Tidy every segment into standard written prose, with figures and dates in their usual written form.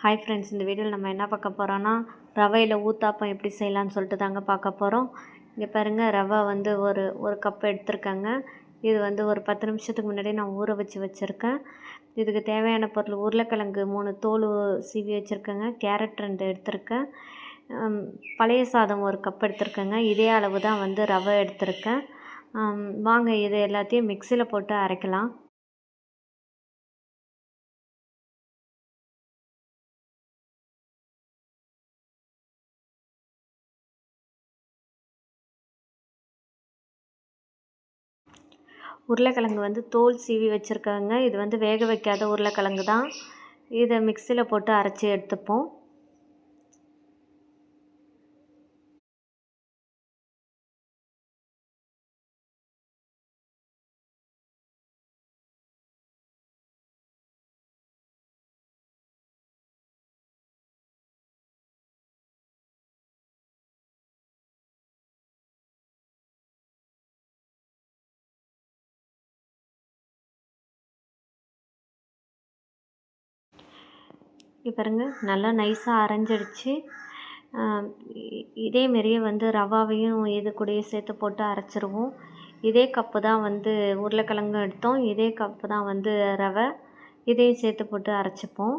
Hi friends, இந்த வீடியோவில் நம்ம என்ன பார்க்க போகிறோன்னா ரவையில் ஊத்தாப்பம் எப்படி செய்யலான்னு சொல்லிட்டு தாங்க பார்க்க போகிறோம். இங்கே பாருங்கள், ரவை வந்து ஒரு கப் எடுத்துருக்கேங்க. இது வந்து ஒரு 10 நிமிஷத்துக்கு முன்னாடி நான் ஊற வச்சுருக்கேன். இதுக்கு தேவையான பொருள் உருளைக்கிழங்கு 3 தோல் சீவி வச்சுருக்கேங்க, கேரட் 2 எடுத்திருக்கேன், பழைய சாதம் 1 கப் எடுத்திருக்கேங்க. இதே அளவு தான் வந்து ரவை எடுத்திருக்கேன். வாங்க இது எல்லாத்தையும் மிக்சியில் போட்டு அரைக்கலாம். உருளைக்கிழங்கு வந்து தோல் சீவி வச்சுருக்காங்க. இது வந்து வேக வைக்காத உருளைக்கிழங்கு தான். இதை மிக்சியில் போட்டு அரைச்சி எடுத்துப்போம். இப்போ பாருங்க, நல்லா நைஸாக அரைஞ்சிடுச்சு. இதேமாரியே வந்து ரவாவையும் இது கூடயே சேர்த்து போட்டு அரைச்சிருவோம். இதே கப்பு தான் வந்து உருளைக்கிழங்கும் எடுத்தோம், இதே கப்பு தான் வந்து ரவை, இதையும் சேர்த்து போட்டு அரைச்சிப்போம்.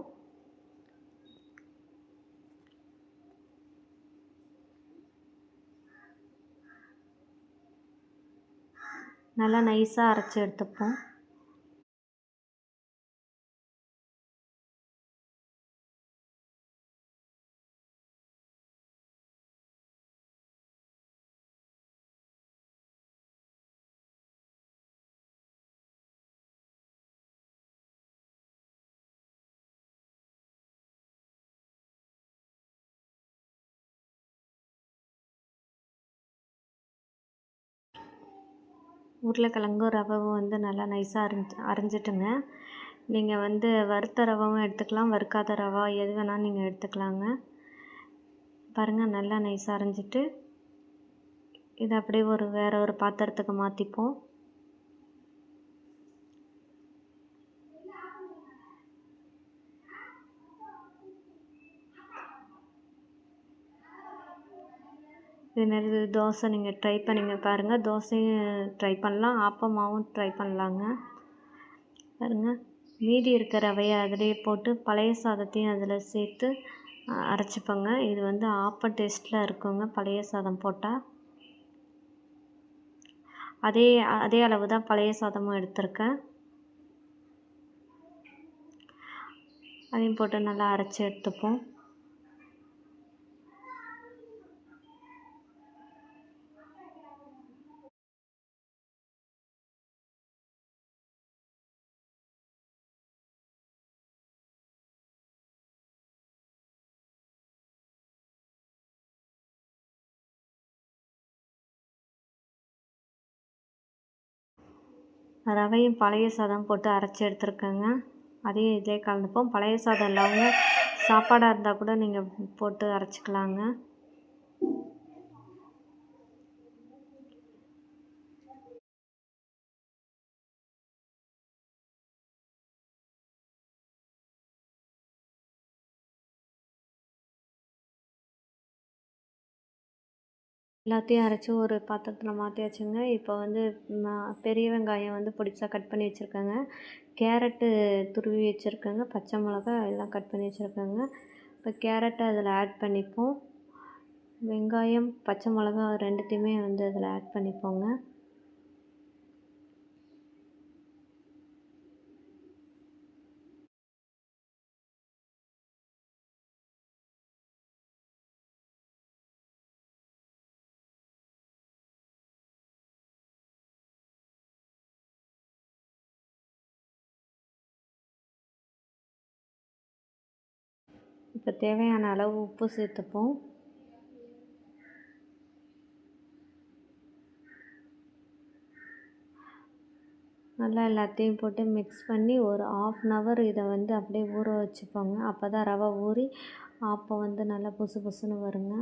நல்லா நைஸாக அரைச்சி எடுத்துப்போம். உருளைக்கிழங்கும் ரவையும் வந்து நல்லா நைஸாக அரைஞ்சிட்டுங்க. நீங்கள் வந்து வறுத்த ரவாவும் எடுத்துக்கலாம், வறுக்காத ரவா எது வேணாலும் நீங்கள் எடுத்துக்கலாங்க. பாருங்கள், நல்லா நைஸாக அரைஞ்சிட்டு இதை அப்படியே வேறு ஒரு பாத்திரத்துக்கு மாற்றிப்போம். இதுமாரி தோசை நீங்கள் ட்ரை பண்ணிங்க பாருங்கள். தோசையும் ட்ரை பண்ணலாம், ஆப்பமாகவும் ட்ரை பண்ணலாங்க. பாருங்கள், மீதி இருக்கிற ரவையை அதிலே போட்டு பழைய சாதத்தையும் அதில் சேர்த்து அரைச்சிப்போங்க. இது வந்து ஆப்பம் டேஸ்ட்டில் இருக்குங்க பழைய சாதம் போட்டால். அதே அளவு தான் பழைய சாதமும் எடுத்திருக்கேன். அதையும் போட்டு நல்லா அரைச்சி எடுத்துப்போம். ரவையும் பழைய சாதம் போட்டு அரைச்சி எடுத்துருக்கேங்க. அதையும் இதிலே கலந்துப்போம். பழைய சாதம் இல்லாமல் சாப்பாடாக இருந்தால் கூட நீங்கள் போட்டு அரைச்சிக்கலாங்க. எல்லாத்தையும் அரைச்சி ஒரு பாத்திரத்தில் மாற்றியாச்சுங்க. இப்போ வந்து பெரிய வெங்காயம் வந்து பொடிசாக கட் பண்ணி வச்சுருக்கேங்க, கேரட்டு துருவி வச்சுருக்கேங்க, பச்சை மிளகா எல்லாம் கட் பண்ணி வச்சுருக்கேங்க. இப்போ கேரட்டை அதில் ஆட் பண்ணிப்போம். வெங்காயம் பச்சை மிளகா ரெண்டுத்தையுமே வந்து அதில் ஆட் பண்ணிப்போங்க. இப்போ தேவையான அளவு உப்பு சேர்த்துப்போம். நல்லா எல்லாத்தையும் போட்டு மிக்ஸ் பண்ணி ஒரு 1/2 hour இதை வந்து அப்படியே ஊற வச்சுப்போங்க. அப்போ தான் ரவை ஊறி ஆப்பம் வந்து நல்லா புசு புசுன்னு வருங்க.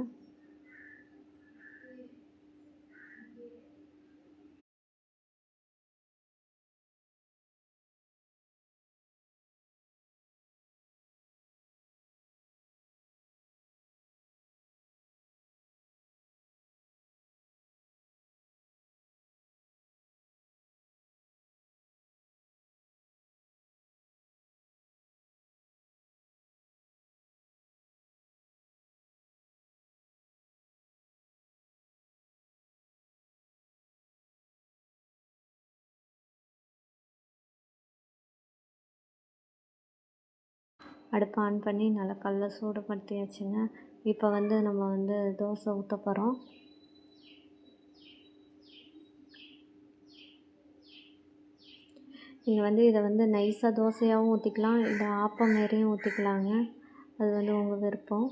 அடுப்பை ஆன் பண்ணி நல்லா கல்லை சூடுபடுத்தியாச்சுங்க. இப்போ வந்து நம்ம வந்து தோசை ஊற்ற போகிறோம். நீங்கள் வந்து இதை வந்து நைஸாக தோசையாகவும் ஊற்றிக்கலாம், இல்லை ஆப்பம் மாரியும் ஊற்றிக்கலாங்க. அது வந்து உங்கள் விருப்பம்.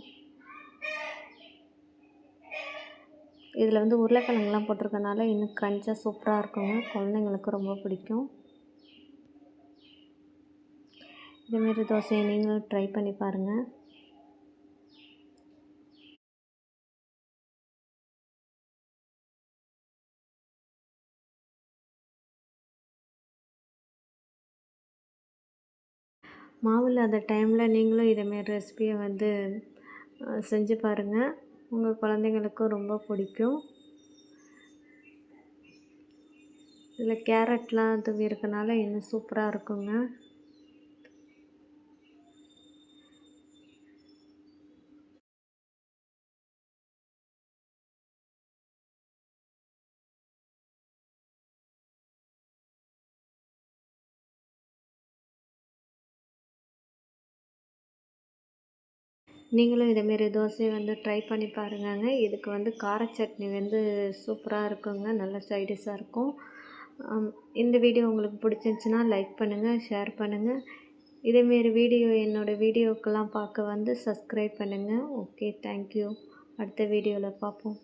இதில் வந்து உருளைக்கிழங்குலாம் போட்டிருக்கனால இன்னும் க்ரன்ச்சாக சூப்பராக இருக்குங்க. குழந்தைங்களுக்கு ரொம்ப பிடிக்கும். இதேமாரி தோசையை நீங்களும் ட்ரை பண்ணி பாருங்கள். மாவு இல்லாத டைமில் நீங்களும் இதேமாரி ரெசிபியை வந்து செஞ்சு பாருங்கள். உங்கள் குழந்தைங்களுக்கும் ரொம்ப பிடிக்கும். இதில் கேரட்லாம் தூவி இருக்கனால இன்னும் சூப்பராக இருக்குங்க. நீங்களும் இதேமாரி தோசையை வந்து ட்ரை பண்ணி பாருங்கங்க. இதுக்கு வந்து கார சட்னி வந்து சூப்பராக இருக்குங்க. நல்ல சைடிஷாக இருக்கும். இந்த வீடியோ உங்களுக்கு பிடிச்சிருந்துச்சின்னா லைக் பண்ணுங்கள், ஷேர் பண்ணுங்கள். இதேமாரி என்னோடய வீடியோக்கெல்லாம் பார்க்க வந்து சப்ஸ்கிரைப் பண்ணுங்கள். Okay, thank you. அடுத்த வீடியோவில் பார்ப்போம்.